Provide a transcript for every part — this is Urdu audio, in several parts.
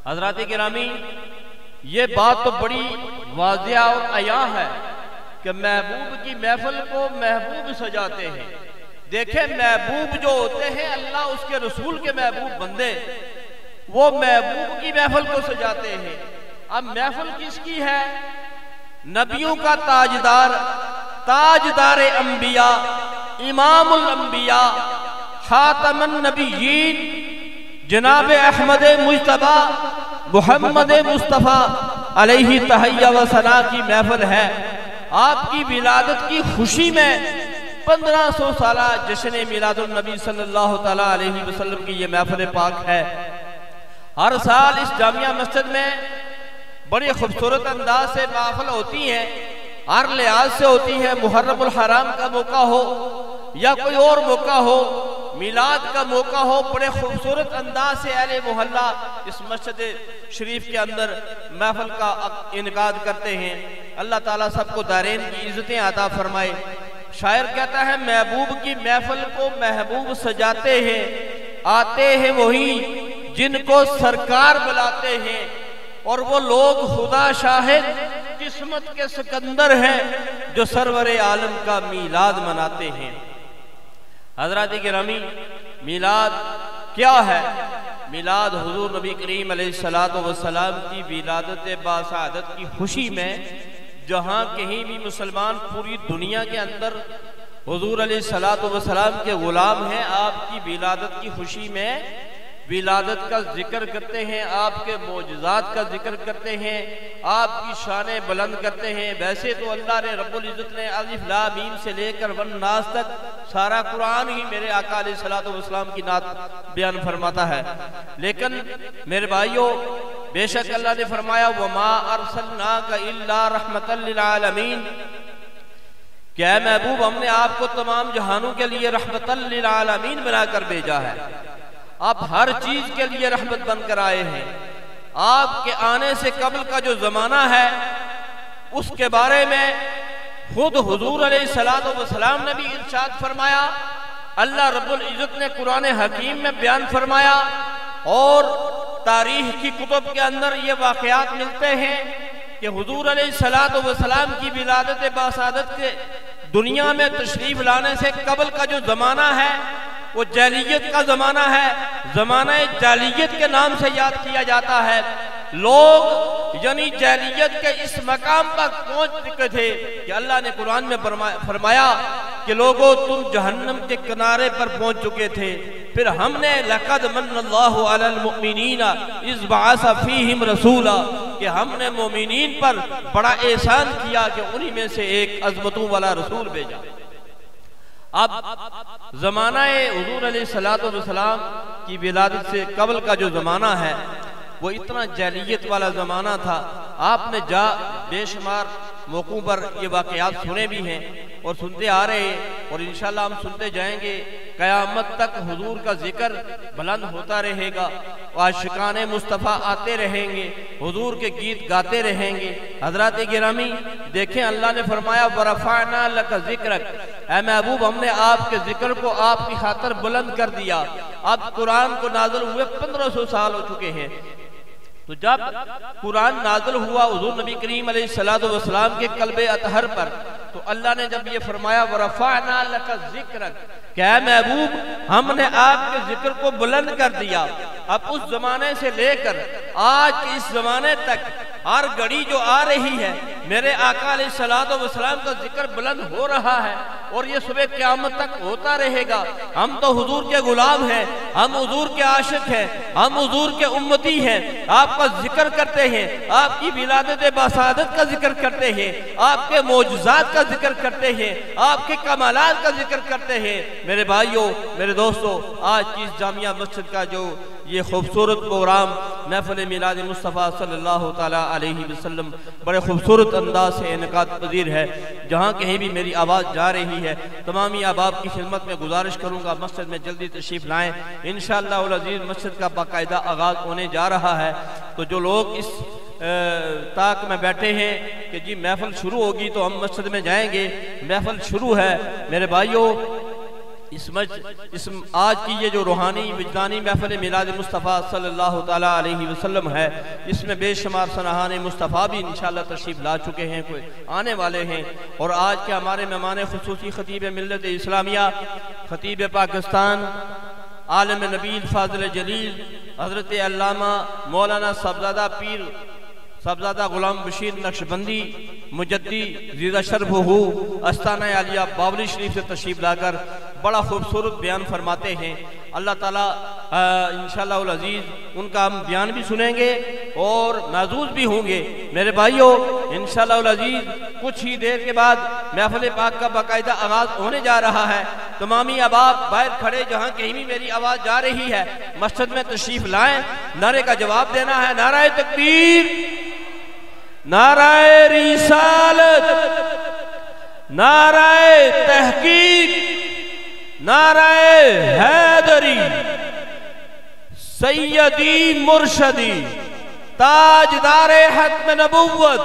حضرات گرامی، یہ بات تو بڑی واضح اور عیاں ہے کہ محبوب کی محفل کو محبوب سجاتے ہیں۔ دیکھیں، محبوب جو ہوتے ہیں اللہ اس کے رسول کے محبوب بندے، وہ محبوب کی محفل کو سجاتے ہیں۔ اب محفل کس کی ہے؟ نبیوں کا تاجدار، تاجدار انبیاء، امام الانبیاء، خاتم النبیین، جناب احمد مجتبی محمد مصطفیٰ علیہ تحیہ و ثنا کی محفل ہے۔ آپ کی ولادت کی خوشی میں 1500 سالہ جشن میلاد النبی صلی اللہ تعالیٰ علیہ وسلم کی یہ محفل پاک ہے۔ ہر سال اس جامعہ مسجد میں بڑی خوبصورت انداز سے محفل ہوتی ہیں، ہر لحاظ سے ہوتی ہے۔ محرم الحرام کا موقع ہو یا کوئی اور موقع ہو، میلاد کا موقع ہو، بڑے خوبصورت انداز سے اہل محلہ اس مسجد شریف کے اندر محفل کا انعقاد کرتے ہیں۔ اللہ تعالیٰ سب کو دارین کی عزتیں عطا فرمائے۔ شاعر کہتا ہے، محبوب کی محفل کو محبوب سجاتے ہیں، آتے ہیں وہی جن کو سرکار بلاتے ہیں، اور وہ لوگ خدا شاہد قسمت کے سکندر ہیں جو سرور عالم کا میلاد مناتے ہیں۔ حضرات گرامی، میلاد کیا ہے؟ میلاد حضور نبی کریم علیہ السلام کی ولادت باسعادت کی خوشی میں، جہاں کہیں بھی مسلمان پوری دنیا کے اندر حضور علیہ السلام کے غلام ہیں، آپ کی ولادت کی خوشی میں ولادت کا ذکر کرتے ہیں، آپ کے معجزات کا ذکر کرتے ہیں، آپ کی شانیں بلند کرتے ہیں۔ ویسے تو اللہ نے رب العزت نے الف لام میم سے لے کر والناس تک سارا قرآن ہی میرے آقا علیہ السلام کی نعت بیان فرماتا ہے، لیکن میرے بھائیوں، بے شک اللہ نے فرمایا وما ارسلناک الا رحمۃ للعالمین، کہ اے محبوب ہم نے آپ کو تمام جہانوں کے لیے رحمت للعالمین بنا کر بھیجا ہے۔ آپ ہر چیز کے لیے رحمت بن کر آئے ہیں۔ آپ کے آنے سے قبل کا جو زمانہ ہے اس کے بارے میں خود حضور علیہ السلام نے بھی ارشاد فرمایا، اللہ رب العزت نے قرآن حکیم میں بیان فرمایا، اور تاریخ کی کتب کے اندر یہ واقعات ملتے ہیں کہ حضور علیہ السلام کی ولادت باسعادت کے دنیا میں تشریف لانے سے قبل کا جو زمانہ ہے وہ جاہلیت کا زمانہ ہے۔ زمانہ جاہلیت کے نام سے یاد کیا جاتا ہے۔ لوگ یعنی جاہلیت کے اس مقام تک پہنچ چکے تھے کہ اللہ نے قرآن میں فرمایا کہ لوگوں تم جہنم کے کنارے پر پہنچ چکے تھے، پھر ہم نے لقد من اللہ علی المؤمنین اذ بعث فیہم رسولا، کہ ہم نے مومنین پر بڑا احسان کیا کہ انہی میں سے ایک عظمتوں والا رسول بھیجا۔ اب زمانہ حضور علیہ السلام کی ولادت سے قبل کا جو زمانہ ہے وہ اتنا جاہلیت والا زمانہ تھا۔ آپ نے بے شمار موقعوں پر یہ واقعات سنے بھی ہیں اور سنتے آ رہے ہیں، اور انشاءاللہ ہم سنتے جائیں گے۔ قیامت تک حضور کا ذکر بلند ہوتا رہے گا، عاشقان مصطفیٰ آتے رہیں گے، حضور کے گیت گاتے رہیں گے۔ حضرات گرامی دیکھیں، اللہ نے فرمایا وَرَفَعْنَا لَكَ ذِكْرَكَ، اے محبوب ہم نے آپ کے ذکر کو آپ کی خاطر بلند کر دیا۔ اب قرآن کو نازل ہوئے 1500 سال ہو چکے ہیں، تو جب قرآن نازل ہوا حضور نبی کریم علیہ السلام کے قلب اطہر پر، تو اللہ نے جب یہ فرمایا وَرَفَعْنَا لَكَ ذِكْرَكَ، کہ اے محبوب ہم نے آپ کے ذکر کو بلند کر دیا۔ اب اس زمانے سے لے کر آج کے اس زمانے تک ہر گھڑی جو آ رہی ہے میرے آقا علیہ السلام کا ذکر بلند ہو رہا ہے، اور یہ صبح قیامت تک ہوتا رہے گا۔ ہم تو حضور کے غلام ہیں، ہم حضور کے عاشق ہیں، ہم حضور کے امتی ہیں، آپ کا ذکر کرتے ہیں، آپ کی ولادت باسعادت کا ذکر کرتے ہیں، آپ کے معجزات کا ذکر کرتے ہیں، آپ کے کمالات کا ذکر کرتے ہیں۔ میرے بھائیوں، میرے دوستوں، آج کی اس جامعہ مسجد کا جو یہ خوبصورت پروگرام محفل میلاد مصطفیٰ صلی اللہ تعالیٰ علیہ وسلم بڑے خوبصورت انداز سے انعقاد پذیر ہے۔ جہاں کہیں بھی میری آواز جا رہی ہے، تمامی احباب کی خدمت میں گزارش کروں گا مسجد میں جلدی تشریف لائیں۔ انشاءاللہ العزیز مسجد کا باقاعدہ آغاز ہونے جا رہا ہے، تو جو لوگ اس تاک میں بیٹھے ہیں کہ جی محفل شروع ہوگی تو ہم مسجد میں جائیں گے، محفل شروع ہے۔ میرے بھائیوں، آج کی یہ جو روحانی وجدانی محفل میلاد مصطفیٰ صلی اللہ تعالیٰ علیہ وسلم ہے، اس میں بے شمار سنہان مصطفیٰ بھی انشاءاللہ تشریف لا چکے ہیں، کوئی آنے والے ہیں، اور آج کے ہمارے مہمان خصوصی خطیب ملت اسلامیہ، خطیب پاکستان، عالم نبیل فاضل جلیل حضرت علامہ مولانا صاحبزادہ پیر صاحبزادہ غلام بشیر نقشبندی مجدی زیدہ شرف ہو استانہ عالیہ باولی شریف سے تشریف لا کر بڑا خوبصورت بیان فرماتے ہیں۔ اللہ تعالیٰ انشاءاللہ العزیز ان کا ہم بیان بھی سنیں گے اور محظوظ بھی ہوں گے۔ میرے بھائیو، انشاءاللہ العزیز کچھ ہی دیر کے بعد محفل پاک کا باقاعدہ آغاز ہونے جا رہا ہے۔ تمامی احباب باہر کھڑے جہاں کہیں بھی میری آواز جا رہی ہے مسجد میں تشریف لائیں، نعرے کا جواب دینا ہے۔ نعرہ تکبیر، نعرہ رسالت، نعرہ تحقیق، نعرہ حیدری، سیدی مرشدی، تاجدار ختم نبوت،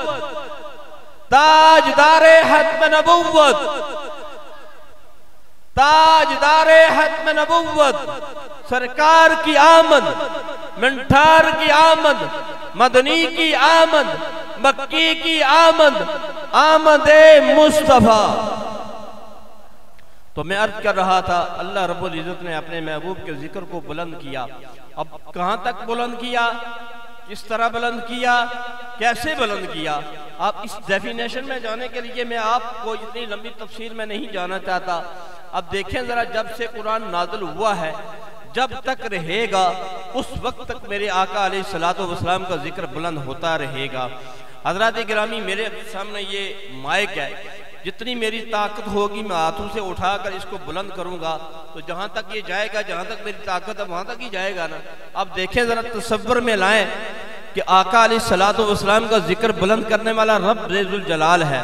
تاجدار ختم نبوت، تاجدار ختم نبوت، سرکار کی آمد، منٹھار کی آمد، مدنی کی آمد، مکی کی آمد، آمد مصطفیٰ۔ تو میں عرض کر رہا تھا اللہ رب العزت نے اپنے محبوب کے ذکر کو بلند کیا۔ اب کہاں تک بلند کیا، کس طرح بلند کیا، کیسے بلند کیا، آپ اس ڈیفینیشن میں جانے کے لیے میں آپ کو اتنی لمبی تفسیر میں نہیں جانا چاہتا۔ اب دیکھیں ذرا، جب سے قرآن نازل ہوا ہے جب تک رہے گا اس وقت تک میرے آقا علیہ السلام کا ذکر بلند ہوتا رہے گا۔ حضرات گرامی، میرے سامنے یہ مائک ہے، جتنی میری طاقت ہوگی میں ہاتھوں سے اٹھا کر اس کو بلند کروں گا، تو جہاں تک یہ جائے گا، جہاں تک میری طاقت ہے وہاں تک ہی جائے گا نا۔ اب دیکھیں ذرا، تصور میں لائیں کہ آقا علیہ السلام کا ذکر بلند کرنے والا رب ذی الجلال ہے،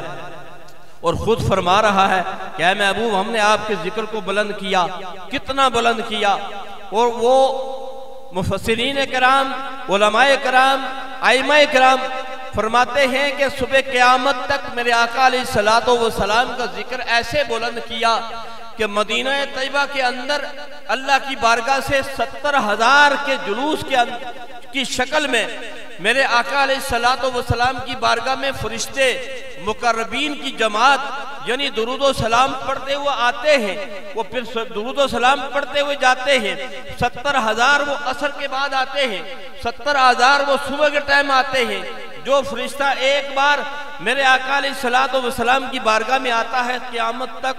اور خود فرما رہا ہے کہ اے محبوب ہم نے آپ کے ذکر کو بلند کیا، کتنا بلند کیا۔ اور وہ مفسرین کرام، علماء کرام، ائمہ کرام فرماتے ہیں کہ صبح قیامت تک میرے آقا علیہ السلام کا ذکر ایسے بلند کیا کہ مدینہ طیبہ کے اندر اللہ کی بارگاہ سے 70,000 کے جلوس کی شکل میں میرے آقا علیہ السلام کی بارگاہ میں فرشتے مقربین کی جماعت یعنی درود و سلام پڑھتے ہوئے آتے ہیں، وہ پھر درود و سلام پڑھتے ہوئے جاتے ہیں۔ 70,000 وہ عصر کے بعد آتے ہیں، 70,000 وہ صبح کے ٹائم آتے ہیں۔ جو فرشتہ ایک بار میرے آقا علیہ السلام کی بارگاہ میں آتا ہے، قیامت تک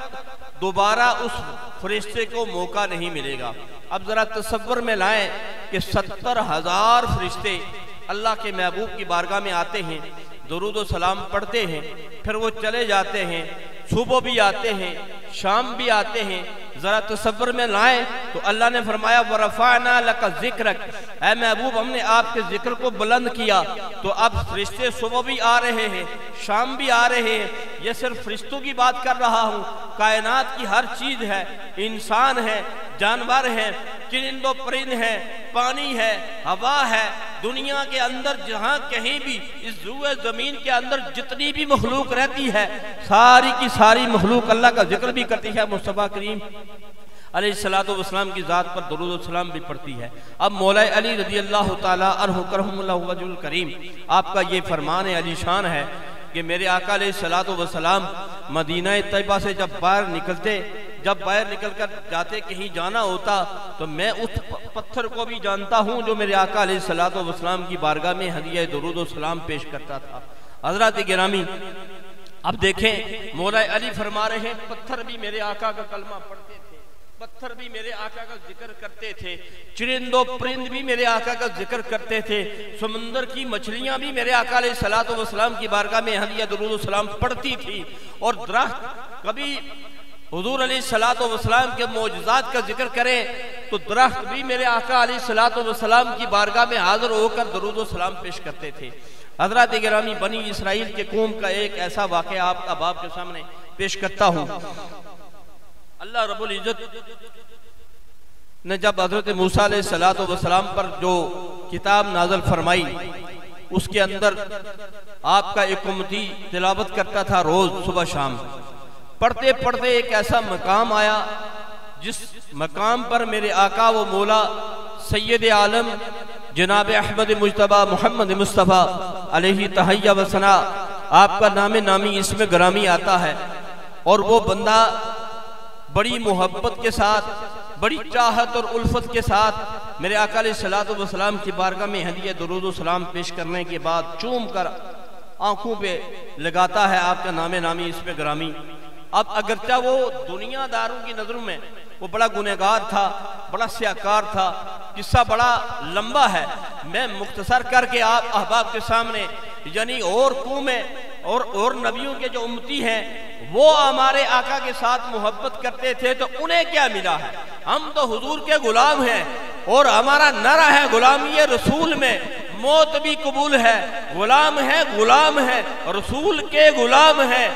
دوبارہ اس فرشتے کو موقع نہیں ملے گا۔ اب ذرا تصور میں لائیں کہ 70,000 فرشتے اللہ کے محبوب کی بارگاہ میں آتے ہیں، درود و سلام پڑھتے ہیں، پھر وہ چلے جاتے ہیں، صبح بھی آتے ہیں، شام بھی آتے ہیں۔ ذرا تصور میں لائیں تو اللہ نے فرمایا وَرَفَعْنَا لَكَ ذِكْرَكَ، اے محبوب ہم نے آپ کے ذکر کو بلند کیا۔ تو اب فرشتے صبح بھی آ رہے ہیں، شام بھی آ رہے ہیں۔ یہ صرف فرشتوں کی بات کر رہا ہوں، کائنات کی ہر چیز ہے، انسان ہے، جانور ہیں، چرند و پرند ہیں، پانی ہے، ہوا ہے، دنیا کے اندر جہاں کہیں بھی اس روئے زمین کے اندر جتنی بھی مخلوق رہتی ہے، ساری کی ساری مخلوق اللہ کا ذکر بھی کرتی ہے، مصطفیٰ کریم علیہ السلام کی ذات پر درود و سلام بھی پڑھتی ہے۔ اب مولا علی رضی اللہ تعالیٰ عنہ کرم اللہ وجہ الکریم، آپ کا یہ فرمان علی شان ہے کہ میرے آقا علیہ السلام مدینہ طیبہ سے جب باہر نکل کر جاتے، کہیں جانا ہوتا تو میں اس پتھر کو بھی جانتا ہوں جو میرے آقا علیہ السلام کی بارگاہ میں ہدیہ درود و سلام پیش کرتا تھا۔ حضرات گرامی، اب دیکھیں مولا علی فرما رہے ہیں پتھر بھی میرے آقا کا کلمہ پڑھتے تھے، پتھر بھی میرے آقا کا ذکر کرتے تھے، چرند و پرند بھی میرے آقا کا ذکر کرتے تھے، سمندر کی مچھلیاں بھی میرے آقا علیہ السلام کی بارگاہ میں ہدیہ درود و سلام پڑھتی تھی، اور درخت کبھی حضور علیہ السلام کے معجزات کا ذکر کریں تو درخت بھی میرے آقا علیہ السلام کی بارگاہ میں حاضر ہو کر درود و سلام پیش کرتے تھے۔ حضرات گرامی، بنی اسرائیل کے قوم کا ایک ایسا واقعہ آپ کا باپ کے سامنے پیش کرتا ہوں۔ اللہ رب العزت نے جب حضرت موسیٰ علیہ السلام پر جو کتاب نازل فرمائی، اس کے اندر آپ کا ایک امتی تلاوت کرتا تھا روز صبح شام، پڑھتے پڑھتے ایک ایسا مقام آیا جس مقام پر میرے آقا و مولا سید عالم جناب احمد مجتبی محمد مصطفیٰ علیہ تحیہ و ثنا آپ کا نام نامی اس میں گرامی آتا ہے، اور وہ بندہ بڑی محبت کے ساتھ، بڑی چاہت اور الفت کے ساتھ میرے آقا علیہ الصلوۃ والسلام کی بارگاہ میں ہدیہ درود و سلام پیش کرنے کے بعد چوم کر آنکھوں پہ لگاتا ہے آپ کا نام نامی اس میں گرامی۔ اب اگرچہ وہ دنیا داروں کی نظروں میں وہ بڑا گنہگار تھا، بڑا سیاکار تھا، قصہ بڑا لمبا ہے، میں مختصر کر کے آپ احباب کے سامنے، یعنی اور قومیں اور نبیوں کے جو امتی ہیں وہ ہمارے آقا کے ساتھ محبت کرتے تھے تو انہیں کیا ملا ہے؟ ہم تو حضور کے غلام ہیں، اور ہمارا نعرہ ہے غلامی رسول میں موت بھی قبول ہے، غلام ہے رسول کے غلام ہے،